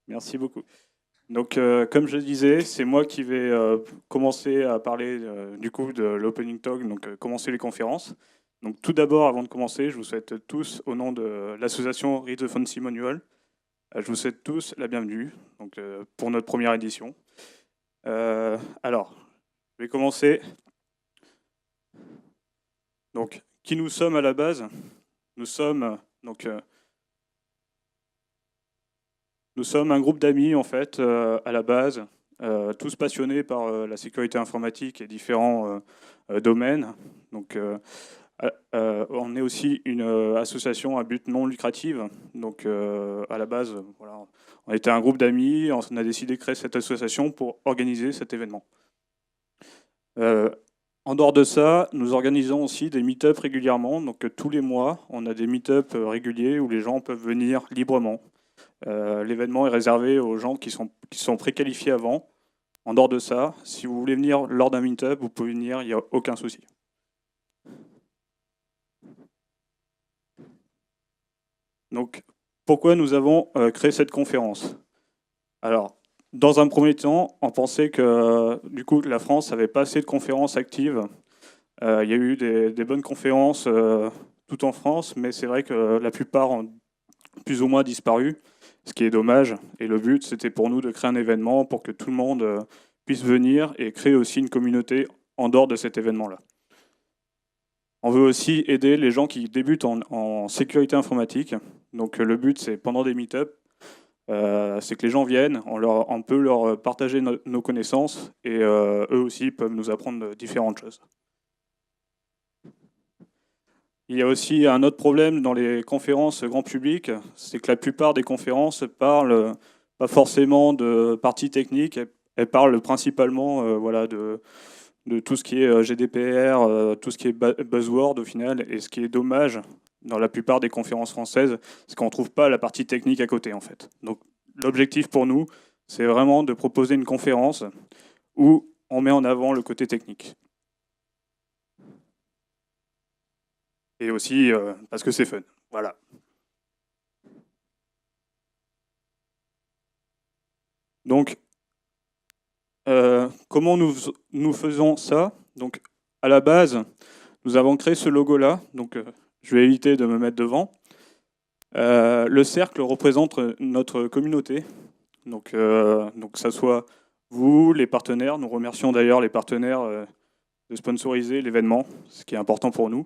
Merci beaucoup. Donc, comme je disais, c'est moi qui vais commencer à parler du coup de l'opening talk, donc commencer les conférences. Donc, tout d'abord, avant de commencer, je vous souhaite tous, au nom de l'association Read the Fancy Manual, je vous souhaite tous la bienvenue donc, pour notre première édition. Alors, je vais commencer. Donc, qui nous sommes à la base? Nous sommes nous sommes un groupe d'amis en fait à la base, tous passionnés par la sécurité informatique et différents domaines. Donc, on est aussi une association à but non lucratif. Donc, à la base, voilà, on était un groupe d'amis. On a décidé de créer cette association pour organiser cet événement. En dehors de ça, nous organisons aussi des meet-up régulièrement. Donc, tous les mois, on a des meet-up réguliers où les gens peuvent venir librement. L'événement est réservé aux gens qui sont préqualifiés avant. En dehors de ça, si vous voulez venir lors d'un meet-up, vous pouvez venir, il n'y a aucun souci. Donc, pourquoi nous avons créé cette conférence? Alors, dans un premier temps, on pensait que du coup, la France n'avait pas assez de conférences actives. Il y a eu des bonnes conférences tout en France, mais c'est vrai que la plupart ont plus ou moins disparu, ce qui est dommage. Et le but, c'était pour nous de créer un événement pour que tout le monde puisse venir et créer aussi une communauté en dehors de cet événement-là. On veut aussi aider les gens qui débutent en sécurité informatique. Donc le but, c'est pendant des meet-up, c'est que les gens viennent, on peut leur partager nos connaissances et eux aussi peuvent nous apprendre différentes choses. Il y a aussi un autre problème dans les conférences grand public, c'est que la plupart des conférences parlent pas forcément de parties techniques, elles parlent principalement voilà, de tout ce qui est GDPR, tout ce qui est buzzword au final, et ce qui est dommage dans la plupart des conférences françaises, c'est qu'on ne trouve pas la partie technique à côté en fait. Donc l'objectif pour nous, c'est vraiment de proposer une conférence où on met en avant le côté technique. Et aussi parce que c'est fun. Voilà. Donc, comment nous faisons ça? Donc, à la base, nous avons créé ce logo-là. Donc, je vais éviter de me mettre devant. Le cercle représente notre communauté. Donc, ça soit vous, les partenaires. Nous remercions d'ailleurs les partenaires de sponsoriser l'événement, ce qui est important pour nous.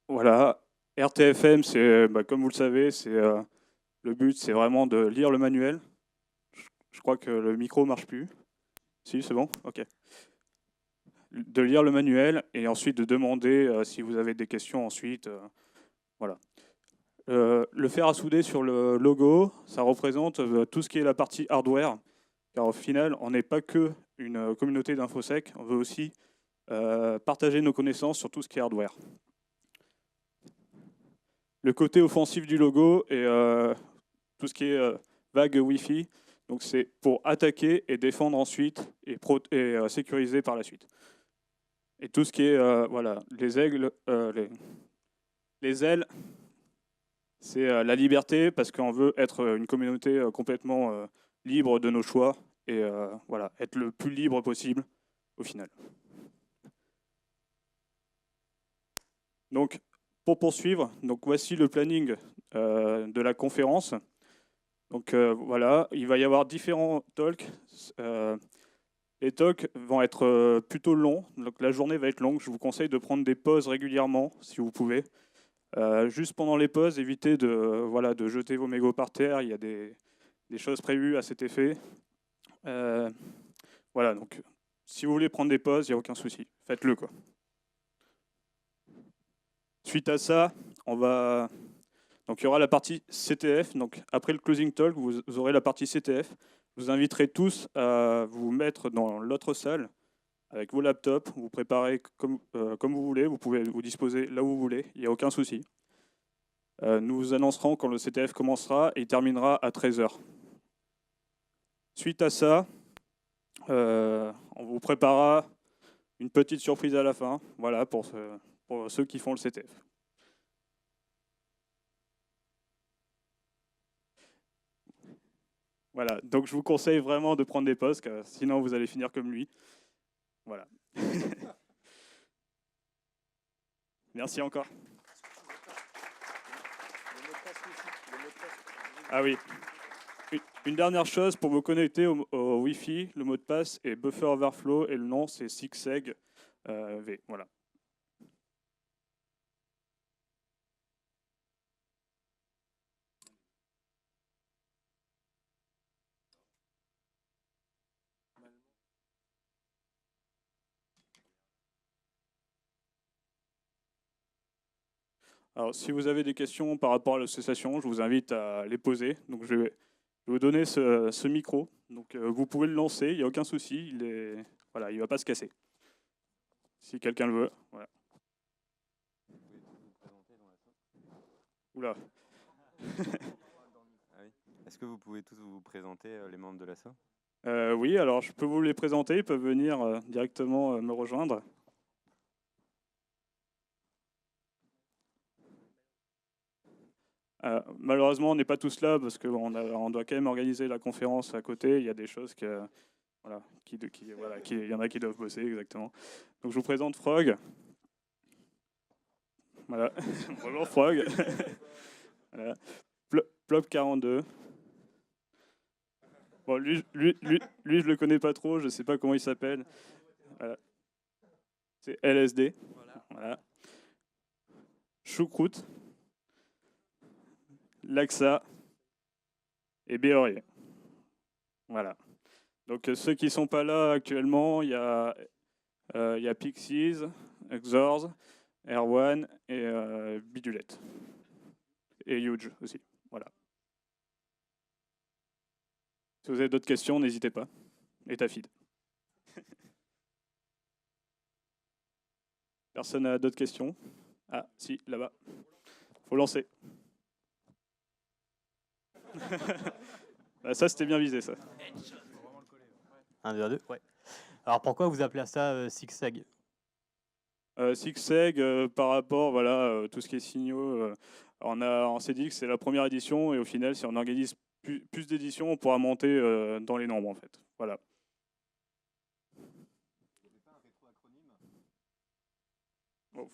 Voilà. RTFM, c'est, comme vous le savez, le but, c'est vraiment de lire le manuel. Je crois que le micro marche plus. Si, c'est bon? Ok. De lire le manuel et ensuite de demander si vous avez des questions ensuite. Voilà. Le fer à souder sur le logo, ça représente tout ce qui est la partie hardware. Car au final, on n'est pas que une communauté d'infosec, on veut aussi partager nos connaissances sur tout ce qui est hardware. Le côté offensif du logo et tout ce qui est vague Wi-Fi, donc c'est pour attaquer et défendre ensuite et sécuriser par la suite. Et tout ce qui est voilà, les aigles, les ailes, c'est la liberté parce qu'on veut être une communauté complètement libre de nos choix et voilà, être le plus libre possible au final. Donc, pour poursuivre, donc voici le planning de la conférence. Donc voilà, il va y avoir différents talks. Les talks vont être plutôt longs, donc la journée va être longue. Je vous conseille de prendre des pauses régulièrement si vous pouvez. Juste pendant les pauses, évitez de jeter vos mégots par terre. Il y a des choses prévues à cet effet. Voilà, donc si vous voulez prendre des pauses, il n'y a aucun souci. Faites-le, quoi. Suite à ça, donc il y aura la partie CTF. Donc après le closing talk, vous aurez la partie CTF. Je vous inviterai tous à vous mettre dans l'autre salle avec vos laptops. Vous préparez comme vous voulez. Vous pouvez vous disposer là où vous voulez. Il n'y a aucun souci. Nous vous annoncerons quand le CTF commencera et il terminera à 13h. Suite à ça, on vous préparera une petite surprise à la fin, voilà, pour ceux qui font le CTF. Voilà, donc je vous conseille vraiment de prendre des postes, sinon vous allez finir comme lui. Voilà. Merci encore. Ah oui. Une dernière chose, pour vous connecter au Wi-Fi, le mot de passe est Buffer Overflow et le nom c'est SIGSEG V. Voilà. Alors, si vous avez des questions par rapport à l'association, je vous invite à les poser. Donc, je vais vous donner ce micro. Donc, vous pouvez le lancer, il n'y a aucun souci. Voilà, il ne va pas se casser. Si quelqu'un le veut. Voilà. Oula. Ah oui. Est-ce que vous pouvez tous vous présenter, les membres de l'asso? Oui, alors je peux vous les présenter. Ils peuvent venir directement me rejoindre. Malheureusement, on n'est pas tous là parce qu'on doit quand même organiser la conférence à côté. Il y a des choses voilà, il y en a qui doivent bosser exactement. Donc je vous présente Frog. Voilà. Bonjour Frog. Voilà. Plop 42. Bon, lui, je le connais pas trop. Je sais pas comment il s'appelle. Voilà. C'est LSD. Voilà. Choucroute. Laxa et Béorier. Voilà. Donc ceux qui sont pas là actuellement, il y a Pixies, Xorz, Erwan et Bidulette. Et Huge aussi. Voilà. Si vous avez d'autres questions, n'hésitez pas. Et Tafid. Personne n'a d'autres questions? Ah, si, là-bas. Faut lancer. Bah, ça, c'était bien visé, ça. 1, 2, 2, ouais. Alors pourquoi vous appelez ça SIGSEG? SIGSEG, par rapport, voilà, tout ce qui est signaux, on s'est dit que c'est la première édition et au final, si on organise plus d'éditions, on pourra monter dans les nombres, en fait. Voilà. C'est pas un rétro-acronyme? Bon.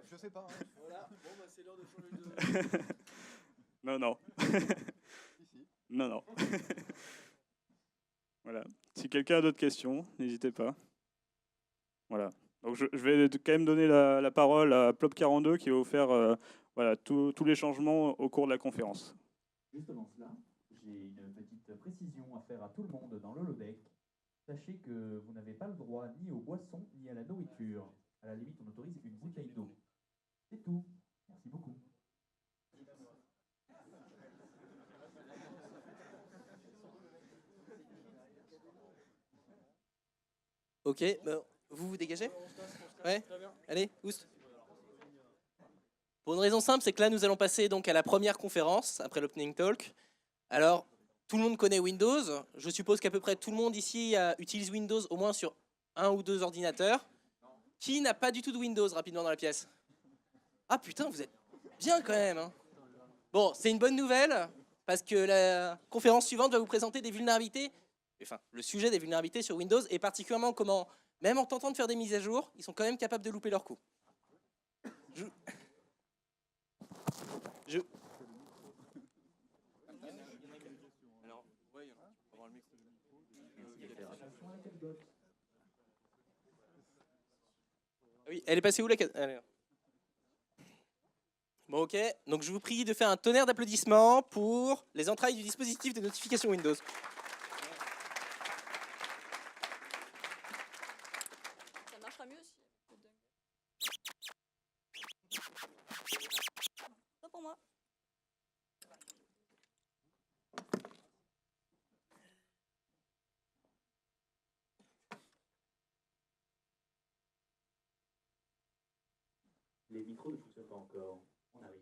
Je sais pas. Hein. Voilà, bon bah c'est l'heure de changer de. Non, non. Ici. Non, non. Voilà. Si quelqu'un a d'autres questions, n'hésitez pas. Voilà. Donc je vais quand même donner la parole à Plop42 qui va vous faire voilà, tous les changements au cours de la conférence. Juste avant cela, j'ai une petite précision à faire à tout le monde dans l'holodeck. Sachez que vous n'avez pas le droit ni aux boissons ni à la nourriture. À la limite, on autorise une bouteille d'eau. C'est tout. Merci beaucoup. Ok, bah, vous vous dégagez? Ouais, allez, oust. Pour une raison simple, c'est que là nous allons passer donc à la première conférence après l'opening talk. Alors, tout le monde connaît Windows. Je suppose qu'à peu près tout le monde ici utilise Windows au moins sur un ou deux ordinateurs. Qui n'a pas du tout de Windows rapidement dans la pièce? Ah putain, vous êtes bien quand même. Hein. Bon, c'est une bonne nouvelle parce que la conférence suivante va vous présenter des vulnérabilités. Enfin, le sujet des vulnérabilités sur Windows et particulièrement comment, même en tentant de faire des mises à jour, ils sont quand même capables de louper leur coup. Je... Alors, ouais, on va avoir le micro. Oui, elle est passée où la Allez. Bon, ok. Donc, je vous prie de faire un tonnerre d'applaudissements pour les entrailles du dispositif de notification Windows. Ça marchera mieux aussi. Pas pour moi. Les micros ne fonctionnent pas encore. On arrive.